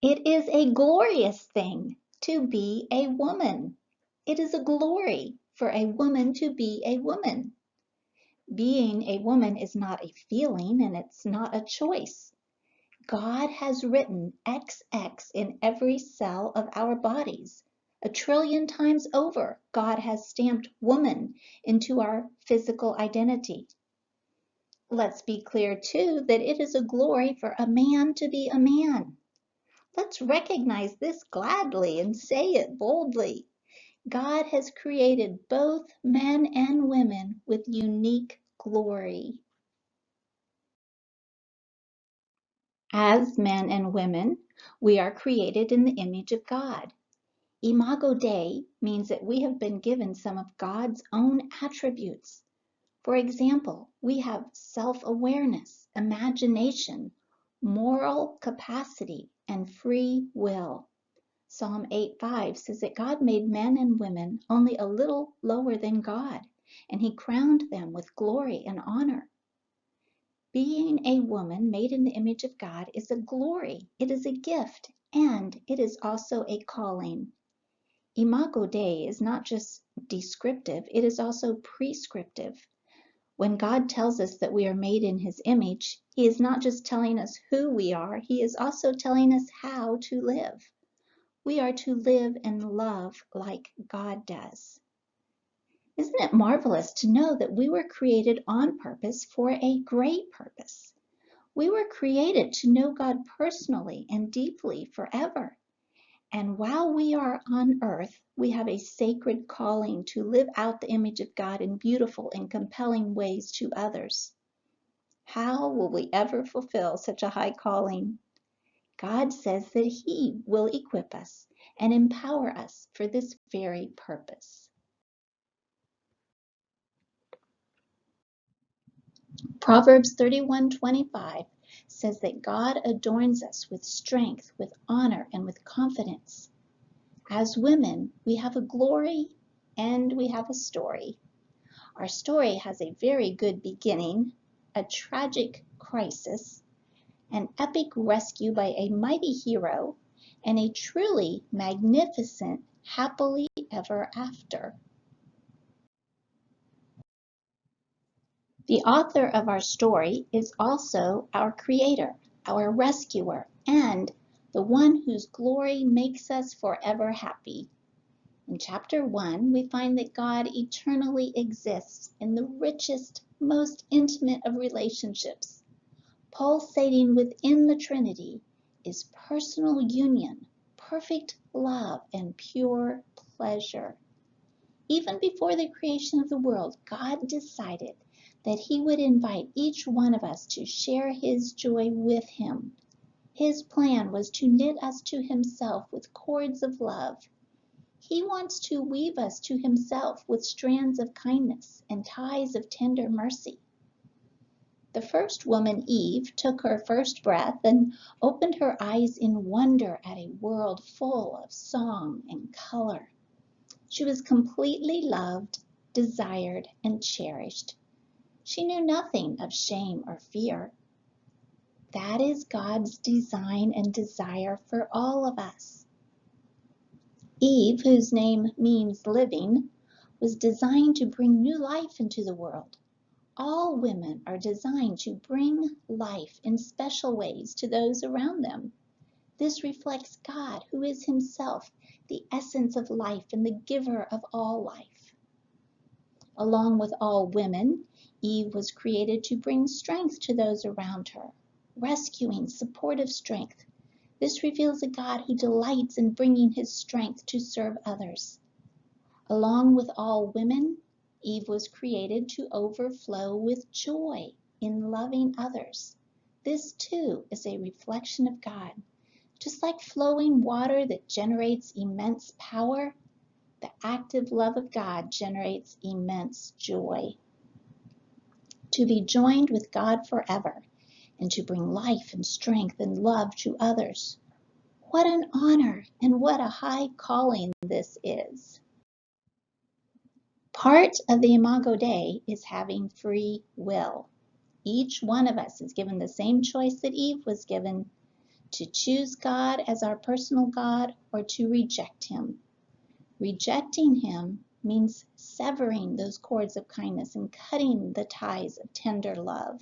It is a glorious thing to be a woman. It is a glory for a woman to be a woman. Being a woman is not a feeling and it's not a choice. God has written XX in every cell of our bodies. 1,000,000,000 times over, God has stamped woman into our physical identity. Let's be clear too that it is a glory for a man to be a man. Let's recognize this gladly and say it boldly. God has created both men and women with unique glory. As men and women, we are created in the image of God. Imago Dei means that we have been given some of God's own attributes. For example, we have self-awareness, imagination, moral capacity, and free will. Psalm 8:5 says that God made men and women only a little lower than God, and he crowned them with glory and honor. Being a woman made in the image of God is a glory, it is a gift, and it is also a calling. Imago Dei is not just descriptive, it is also prescriptive. When God tells us that we are made in his image, he is not just telling us who we are, he is also telling us how to live. We are to live and love like God does. Isn't it marvelous to know that we were created on purpose for a great purpose? We were created to know God personally and deeply forever. And while we are on earth, we have a sacred calling to live out the image of God in beautiful and compelling ways to others. How will we ever fulfill such a high calling? God says that he will equip us and empower us for this very purpose. Proverbs 31:25 says that God adorns us with strength, with honor, and with confidence. As women, we have a glory and we have a story. Our story has a very good beginning, a tragic crisis, an epic rescue by a mighty hero, and a truly magnificent happily ever after. The author of our story is also our creator, our rescuer, and the one whose glory makes us forever happy. In chapter 1, we find that God eternally exists in the richest, most intimate of relationships. Pulsating within the Trinity is personal union, perfect love, and pure pleasure. Even before the creation of the world, God decided that he would invite each one of us to share his joy with him. His plan was to knit us to himself with cords of love. He wants to weave us to himself with strands of kindness and ties of tender mercy. The first woman, Eve, took her first breath and opened her eyes in wonder at a world full of song and color. She was completely loved, desired, and cherished. She knew nothing of shame or fear. That is God's design and desire for all of us. Eve, whose name means living, was designed to bring new life into the world. All women are designed to bring life in special ways to those around them. This reflects God, who is himself the essence of life and the giver of all life. Along with all women, Eve was created to bring strength to those around her, rescuing, supportive strength. This reveals a God who delights in bringing his strength to serve others. Along with all women, Eve was created to overflow with joy in loving others. This too is a reflection of God. Just like flowing water that generates immense power, the active love of God generates immense joy. To be joined with God forever and to bring life and strength and love to others. What an honor and what a high calling this is. Part of the Imago Dei is having free will. Each one of us is given the same choice that Eve was given to choose God as our personal God or to reject Him. Rejecting Him means severing those cords of kindness and cutting the ties of tender love.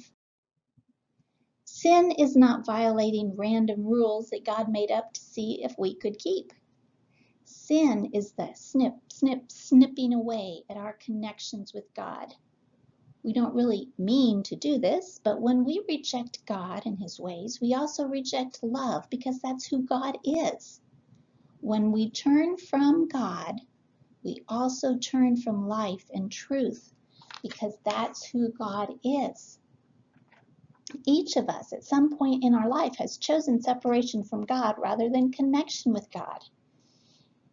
Sin is not violating random rules that God made up to see if we could keep. Sin is the snipping away at our connections with God. We don't really mean to do this, but when we reject God and His ways, we also reject love because that's who God is. When we turn from God, we also turn from life and truth because that's who God is. Each of us at some point in our life has chosen separation from God rather than connection with God.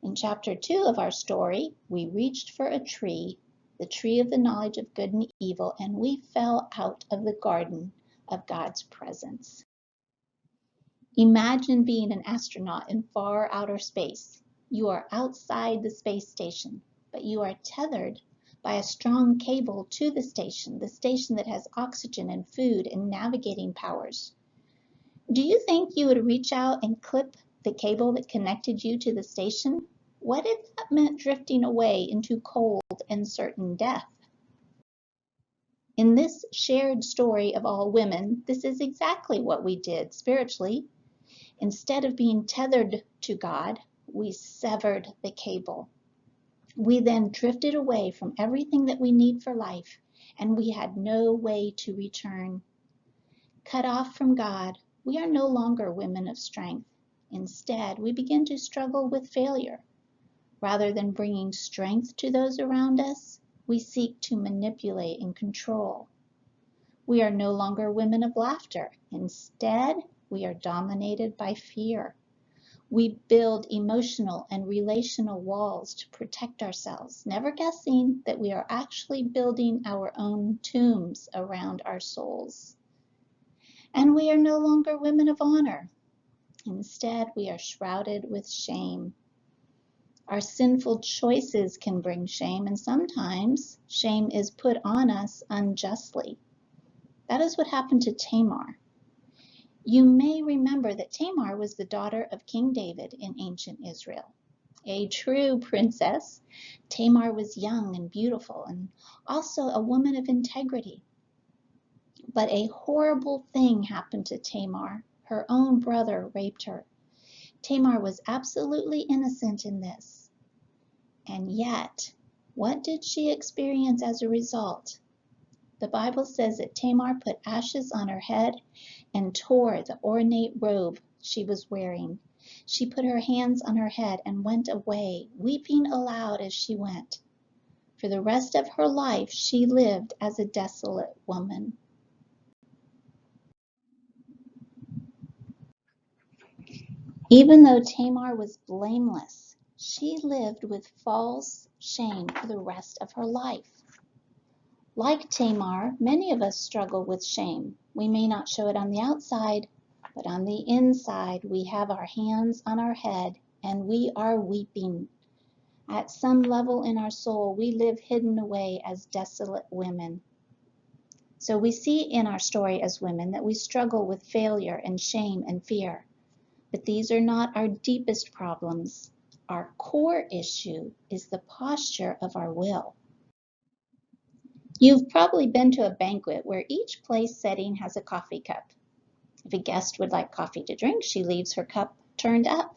In chapter 2 of our story, we reached for a tree, the tree of the knowledge of good and evil, and we fell out of the garden of God's presence. Imagine being an astronaut in far outer space. You are outside the space station, but you are tethered by a strong cable to the station that has oxygen and food and navigating powers. Do you think you would reach out and clip the cable that connected you to the station? What if that meant drifting away into cold and certain death? In this shared story of all women, this is exactly what we did spiritually. Instead of being tethered to God, we severed the cable. We then drifted away from everything that we need for life, and we had no way to return. Cut off from God, we are no longer women of strength. Instead, we begin to struggle with failure. Rather than bringing strength to those around us, we seek to manipulate and control. We are no longer women of laughter. Instead, we are dominated by fear. We build emotional and relational walls to protect ourselves, never guessing that we are actually building our own tombs around our souls. And we are no longer women of honor. Instead, we are shrouded with shame. Our sinful choices can bring shame, and sometimes shame is put on us unjustly. That is what happened to Tamar. You may remember that Tamar was the daughter of King David in ancient Israel. A true princess, Tamar was young and beautiful and also a woman of integrity. But a horrible thing happened to Tamar. Her own brother raped her. Tamar was absolutely innocent in this. And yet, what did she experience as a result? The Bible says that Tamar put ashes on her head and tore the ornate robe she was wearing. She put her hands on her head and went away, weeping aloud as she went. For the rest of her life, she lived as a desolate woman. Even though Tamar was blameless, she lived with false shame for the rest of her life. Like Tamar, many of us struggle with shame. We may not show it on the outside, but on the inside, we have our hands on our head and we are weeping. At some level in our soul, we live hidden away as desolate women. So we see in our story as women that we struggle with failure and shame and fear. But these are not our deepest problems. Our core issue is the posture of our will. You've probably been to a banquet where each place setting has a coffee cup. If a guest would like coffee to drink, she leaves her cup turned up.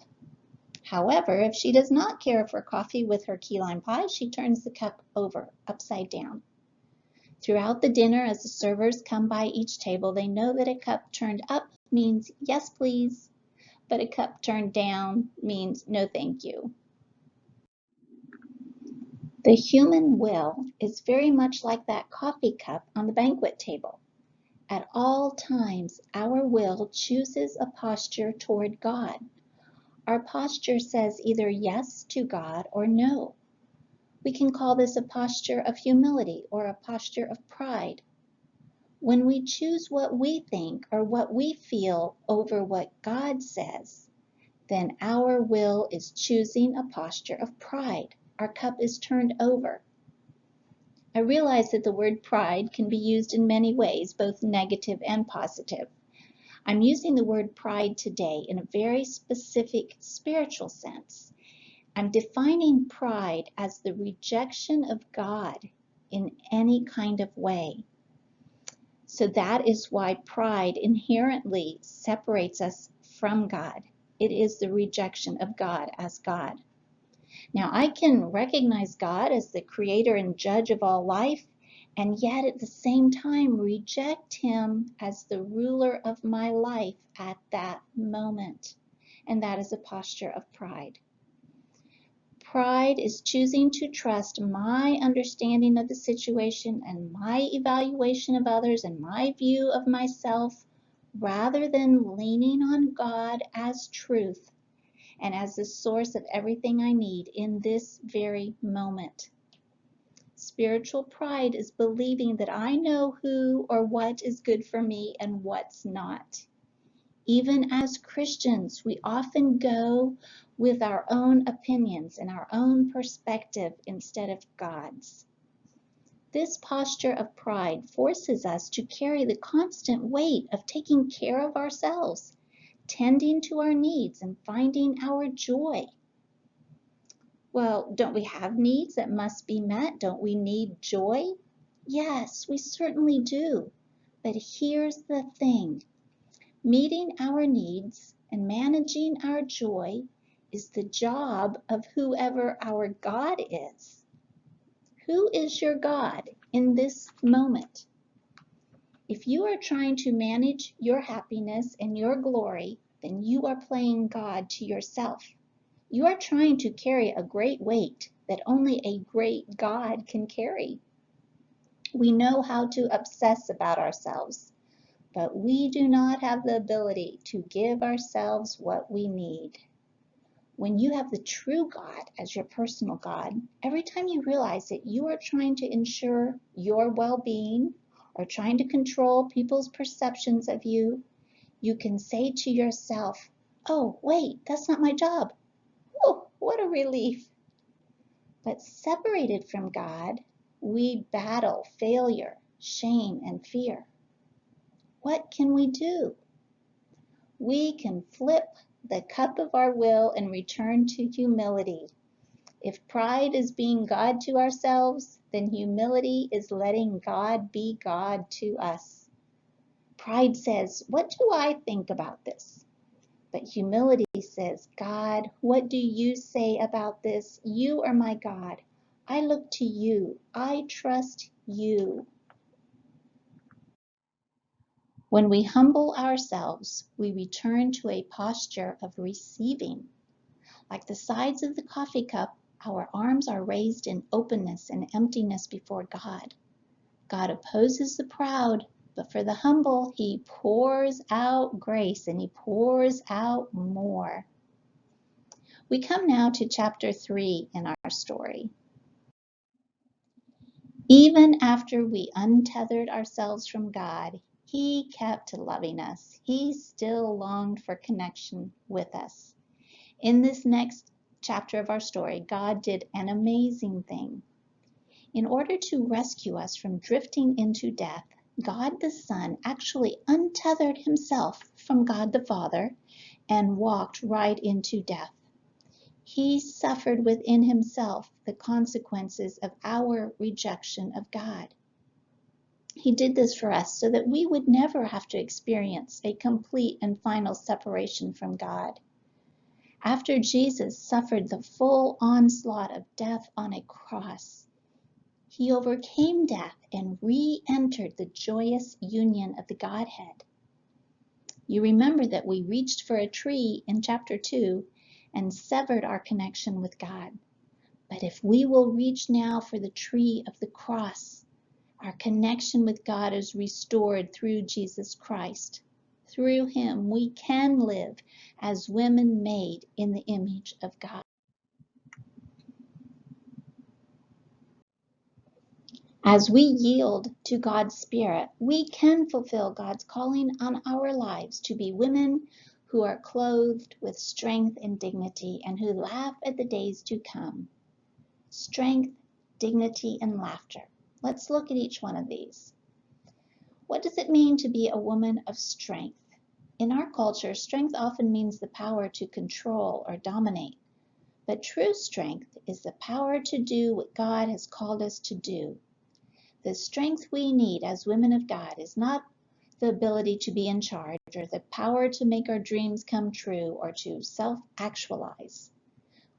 However, if she does not care for coffee with her key lime pie, she turns the cup over, upside down. Throughout the dinner, as the servers come by each table, they know that a cup turned up means yes, please, but a cup turned down means no, thank you. The human will is very much like that coffee cup on the banquet table. At all times, our will chooses a posture toward God. Our posture says either yes to God or no. We can call this a posture of humility or a posture of pride. When we choose what we think or what we feel over what God says, then our will is choosing a posture of pride. Our cup is turned over. I realize that the word pride can be used in many ways, both negative and positive. I'm using the word pride today in a very specific spiritual sense. I'm defining pride as the rejection of God in any kind of way. So that is why pride inherently separates us from God. It is the rejection of God as God. Now, I can recognize God as the creator and judge of all life, and yet at the same time reject him as the ruler of my life at that moment. And that is a posture of pride. Pride is choosing to trust my understanding of the situation and my evaluation of others and my view of myself rather than leaning on God as truth and as the source of everything I need in this very moment. Spiritual pride is believing that I know who or what is good for me and what's not. Even as Christians, we often go with our own opinions and our own perspective instead of God's. This posture of pride forces us to carry the constant weight of taking care of ourselves, tending to our needs, and finding our joy. Well, don't we have needs that must be met? Don't we need joy? Yes, we certainly do. But here's the thing. Meeting our needs and managing our joy is the job of whoever our God is. Who is your God in this moment? If you are trying to manage your happiness and your glory, then you are playing God to yourself. You are trying to carry a great weight that only a great God can carry. We know how to obsess about ourselves, but we do not have the ability to give ourselves what we need. When you have the true God as your personal God, every time you realize that you are trying to ensure your well-being or trying to control people's perceptions of you, you can say to yourself, "Oh, wait, that's not my job." Oh, what a relief. But separated from God, we battle failure, shame, and fear. What can we do? We can flip the cup of our will and return to humility. If pride is being God to ourselves, then humility is letting God be God to us. Pride says, "What do I think about this?" But humility says, "God, what do you say about this? You are my God. I look to you. I trust you." When we humble ourselves, we return to a posture of receiving. Like the sides of the coffee cup, our arms are raised in openness and emptiness before God. God opposes the proud, but for the humble, he pours out grace and he pours out more. We come now to chapter 3 in our story. Even after we untethered ourselves from God, he kept loving us. He still longed for connection with us. In this next chapter of our story, God did an amazing thing. In order to rescue us from drifting into death, God the Son actually untethered himself from God the Father and walked right into death. He suffered within himself the consequences of our rejection of God. He did this for us so that we would never have to experience a complete and final separation from God. After Jesus suffered the full onslaught of death on a cross, he overcame death and re-entered the joyous union of the Godhead. You remember that we reached for a tree in chapter 2 and severed our connection with God. But if we will reach now for the tree of the cross, our connection with God is restored through Jesus Christ. Through him, we can live as women made in the image of God. As we yield to God's Spirit, we can fulfill God's calling on our lives to be women who are clothed with strength and dignity and who laugh at the days to come. Strength, dignity, and laughter. Let's look at each one of these. What does it mean to be a woman of strength? In our culture, strength often means the power to control or dominate. But true strength is the power to do what God has called us to do. The strength we need as women of God is not the ability to be in charge or the power to make our dreams come true or to self-actualize.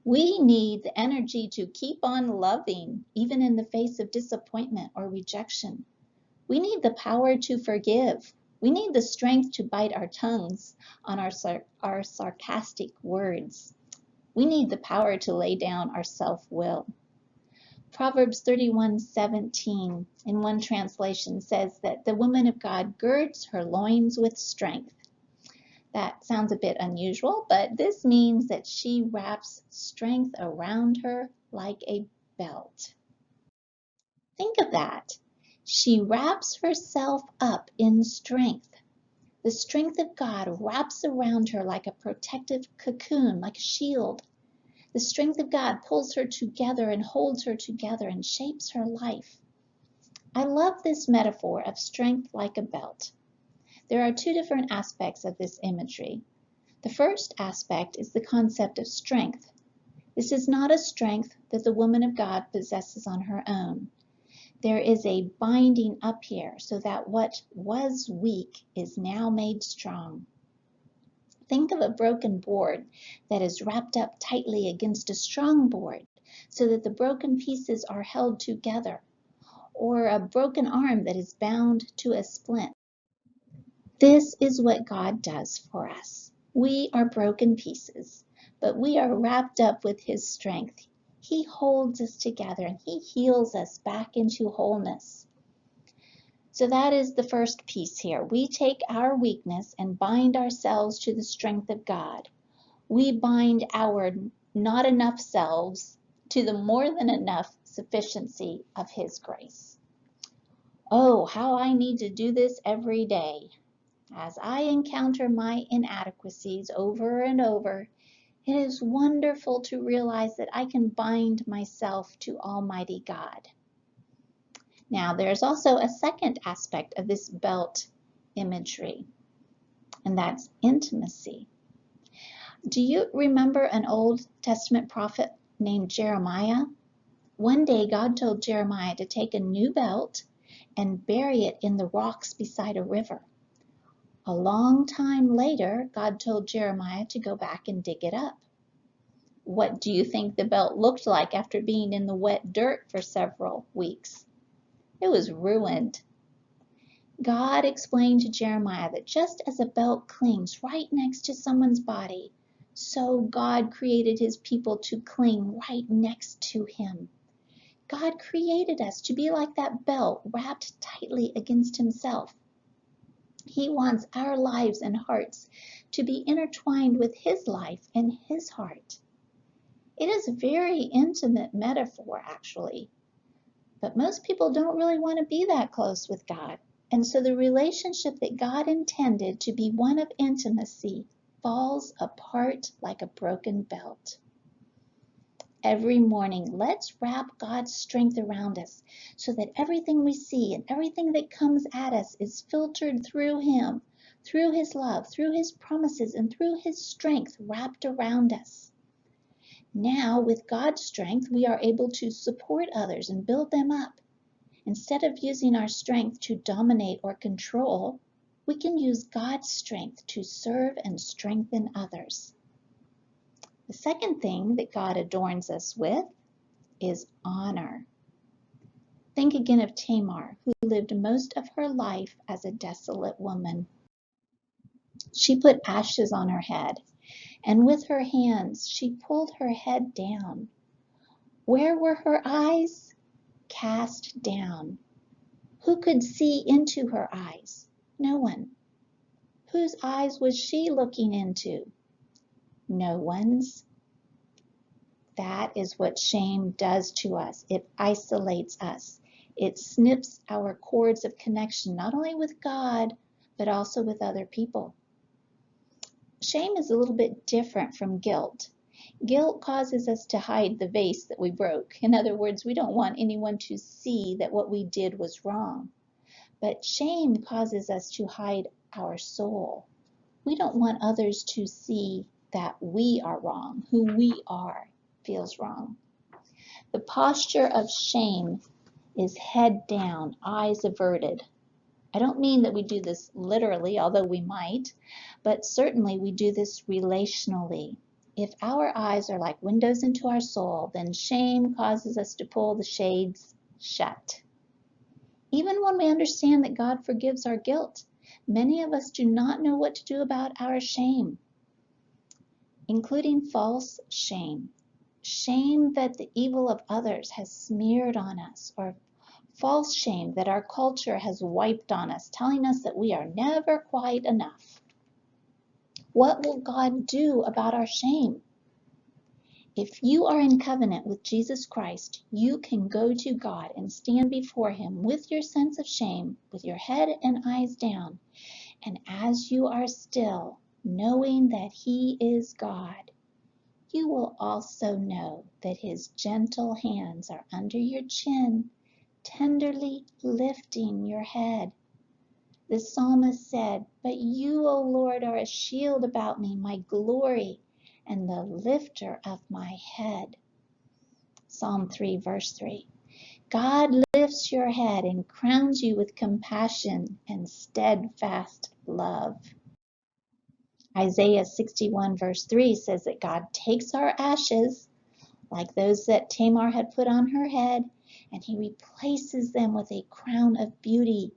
We need the energy to keep on loving, even in the face of disappointment or rejection. We need the power to forgive. We need the strength to bite our tongues on our sarcastic words. We need the power to lay down our self-will. Proverbs 31:17 in one translation says that the woman of God girds her loins with strength. That sounds a bit unusual, but this means that she wraps strength around her like a belt. Think of that. She wraps herself up in strength. The strength of God wraps around her like a protective cocoon, like a shield. The strength of God pulls her together and holds her together and shapes her life. I love this metaphor of strength like a belt. There are two different aspects of this imagery. The first aspect is the concept of strength. This is not a strength that the woman of God possesses on her own. There is a binding up here so that what was weak is now made strong. Think of a broken board that is wrapped up tightly against a strong board so that the broken pieces are held together, or a broken arm that is bound to a splint. This is what God does for us. We are broken pieces, but we are wrapped up with His strength. He holds us together and He heals us back into wholeness. So that is the first piece here. We take our weakness and bind ourselves to the strength of God. We bind our not enough selves to the more than enough sufficiency of His grace. Oh, how I need to do this every day. As I encounter my inadequacies over and over, it is wonderful to realize that I can bind myself to Almighty God. Now, there's also a second aspect of this belt imagery, and that's intimacy. Do you remember an Old Testament prophet named Jeremiah? One day, God told Jeremiah to take a new belt and bury it in the rocks beside a river. A long time later, God told Jeremiah to go back and dig it up. What do you think the belt looked like after being in the wet dirt for several weeks? It was ruined. God explained to Jeremiah that just as a belt clings right next to someone's body, so God created His people to cling right next to Him. God created us to be like that belt wrapped tightly against Himself. He wants our lives and hearts to be intertwined with His life and His heart. It is a very intimate metaphor, actually. But most people don't really want to be that close with God. And so the relationship that God intended to be one of intimacy falls apart like a broken belt. Every morning, let's wrap God's strength around us so that everything we see and everything that comes at us is filtered through Him, through His love, through His promises, and through His strength wrapped around us. Now, with God's strength, we are able to support others and build them up. Instead of using our strength to dominate or control, we can use God's strength to serve and strengthen others. The second thing that God adorns us with is honor. Think again of Tamar, who lived most of her life as a desolate woman. She put ashes on her head, and with her hands she pulled her head down. Where were her eyes? Cast down. Who could see into her eyes? No one. Whose eyes was she looking into? No one's. That is what shame does to us. It isolates us. It snips our cords of connection, not only with God, but also with other people. Shame is a little bit different from guilt. Guilt causes us to hide the vase that we broke. In other words, we don't want anyone to see that what we did was wrong. But shame causes us to hide our soul. We don't want others to see that we are wrong. Who we are feels wrong. The posture of shame is head down, eyes averted. I don't mean that we do this literally, although we might, but certainly we do this relationally. If our eyes are like windows into our soul, then shame causes us to pull the shades shut. Even when we understand that God forgives our guilt, many of us do not know what to do about our shame, including false shame. Shame that the evil of others has smeared on us, or false shame that our culture has wiped on us, telling us that we are never quite enough. What will God do about our shame? If you are in covenant with Jesus Christ, you can go to God and stand before Him with your sense of shame, with your head and eyes down, and as you are still, knowing that He is God, you will also know that His gentle hands are under your chin, tenderly lifting your head. The psalmist said, "But you, O Lord, are a shield about me, my glory, and the lifter of my head." Psalm 3, verse 3. God lifts your head and crowns you with compassion and steadfast love. Isaiah 61, verse 3 says that God takes our ashes, like those that Tamar had put on her head, and He replaces them with a crown of beauty.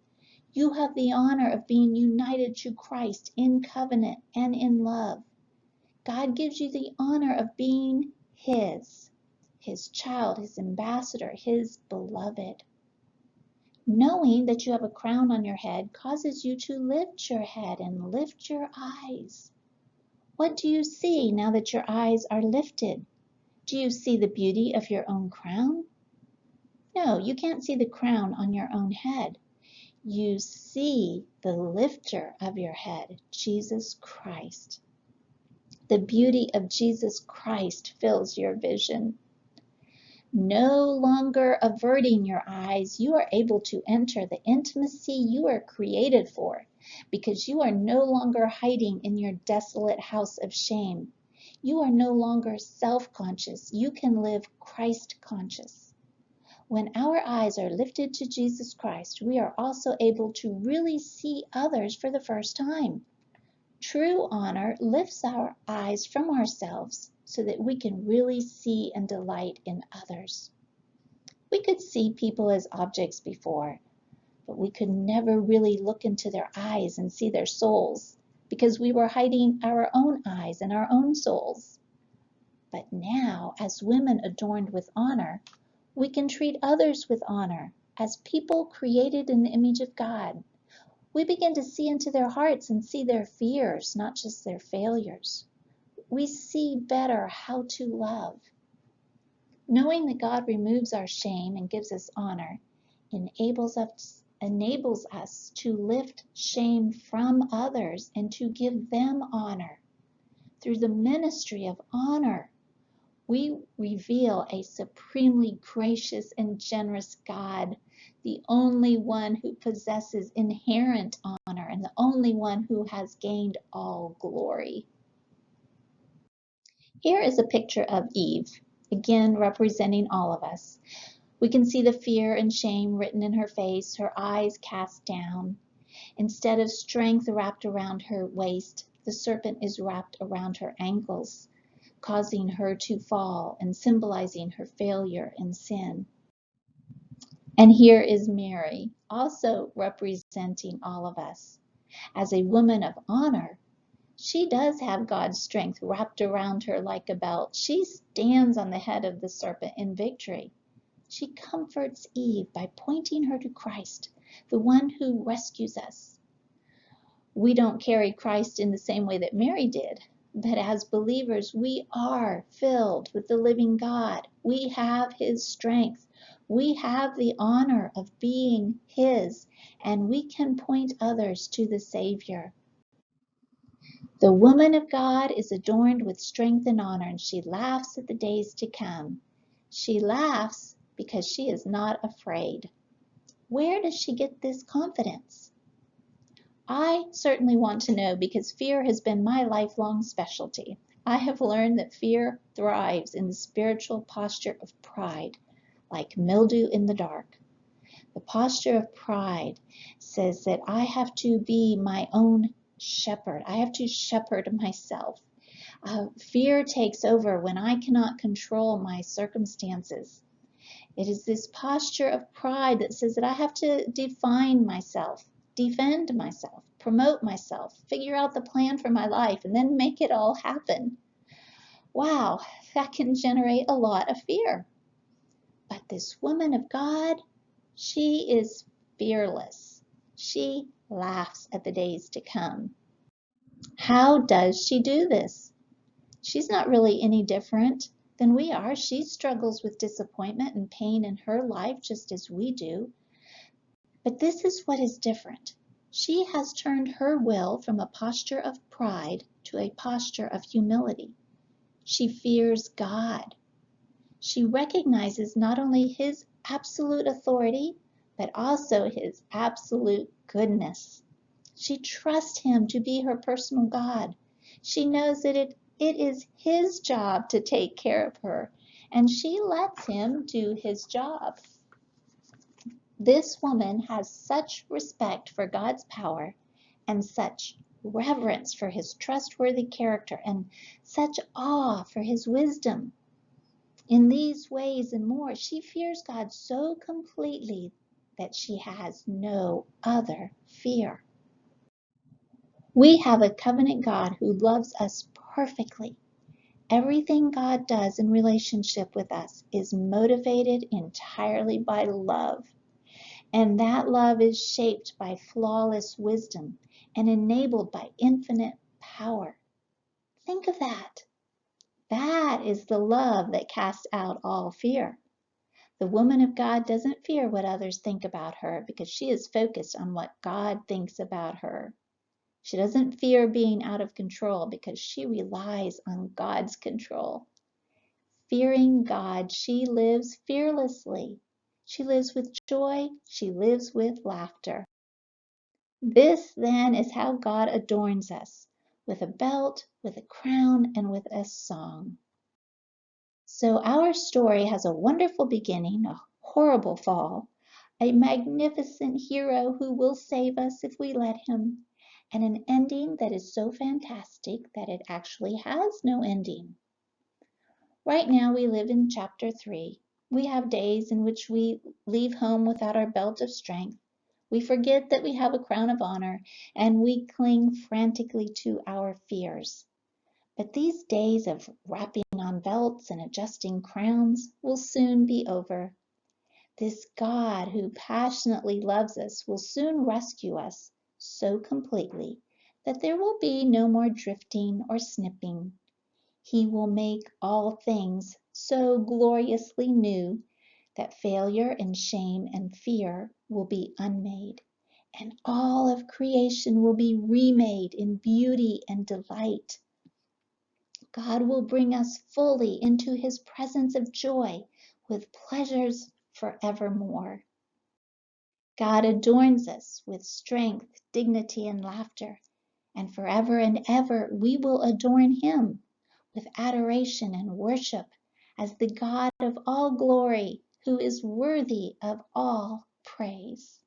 You have the honor of being united to Christ in covenant and in love. God gives you the honor of being His child, His ambassador, His beloved. Knowing that you have a crown on your head causes you to lift your head and lift your eyes. What do you see now that your eyes are lifted? Do you see the beauty of your own crown? No, you can't see the crown on your own head. You see the lifter of your head, Jesus Christ. The beauty of Jesus Christ fills your vision. No longer averting your eyes, you are able to enter the intimacy you are created for, because you are no longer hiding in your desolate house of shame. You are no longer self-conscious. You can live Christ-conscious. When our eyes are lifted to Jesus Christ, we are also able to really see others for the first time. True honor lifts our eyes from ourselves so that we can really see and delight in others. We could see people as objects before, but we could never really look into their eyes and see their souls because we were hiding our own eyes and our own souls. But now, as women adorned with honor, we can treat others with honor as people created in the image of God. We begin to see into their hearts and see their fears, not just their failures. We see better how to love. Knowing that God removes our shame and gives us honor enables us to lift shame from others and to give them honor. Through the ministry of honor, we reveal a supremely gracious and generous God, the only one who possesses inherent honor and the only one who has gained all glory. Here is a picture of Eve, again representing all of us. We can see the fear and shame written in her face, her eyes cast down. Instead of strength wrapped around her waist, the serpent is wrapped around her ankles, causing her to fall and symbolizing her failure and sin. And here is Mary, also representing all of us. As a woman of honor, she does have God's strength wrapped around her like a belt. She stands on the head of the serpent in victory. She comforts Eve by pointing her to Christ, the one who rescues us. We don't carry Christ in the same way that Mary did, but as believers, we are filled with the living God. We have His strength. We have the honor of being His, and we can point others to the Savior. The woman of God is adorned with strength and honor, and she laughs at the days to come. She laughs because she is not afraid. Where does she get this confidence? I certainly want to know because fear has been my lifelong specialty. I have learned that fear thrives in the spiritual posture of pride, like mildew in the dark. The posture of pride says that I have to be my own shepherd. I have to shepherd myself. Fear takes over when I cannot control my circumstances. It is this posture of pride that says that I have to define myself, defend myself, promote myself, figure out the plan for my life, and then make it all happen. Wow, that can generate a lot of fear. But this woman of God, she is fearless. She laughs at the days to come. How does she do this? She's not really any different than we are. She struggles with disappointment and pain in her life just as we do. But this is what is different. She has turned her will from a posture of pride to a posture of humility. She fears God. She recognizes not only His absolute authority, but also His absolute goodness. She trusts Him to be her personal God. She knows that it is His job to take care of her, and she lets Him do His job. This woman has such respect for God's power and such reverence for His trustworthy character and such awe for His wisdom. In these ways and more, she fears God so completely that she has no other fear. We have a covenant God who loves us perfectly. Everything God does in relationship with us is motivated entirely by love. And that love is shaped by flawless wisdom and enabled by infinite power. Think of that. That is the love that casts out all fear. The woman of God doesn't fear what others think about her because she is focused on what God thinks about her. She doesn't fear being out of control because she relies on God's control. Fearing God, she lives fearlessly. She lives with joy. She lives with laughter. This then is how God adorns us, with a belt, with a crown, and with a song. So our story has a wonderful beginning, a horrible fall, a magnificent hero who will save us if we let him, and an ending that is so fantastic that it actually has no ending. Right now we live in chapter 3. We have days in which we leave home without our belt of strength. We forget that we have a crown of honor, and we cling frantically to our fears. But these days of wrapping on belts and adjusting crowns will soon be over. This God who passionately loves us will soon rescue us so completely that there will be no more drifting or snipping. He will make all things so gloriously new that failure and shame and fear will be unmade, and all of creation will be remade in beauty and delight. God will bring us fully into His presence of joy with pleasures forevermore. God adorns us with strength, dignity, and laughter, and forever and ever we will adorn Him with adoration and worship as the God of all glory who is worthy of all praise.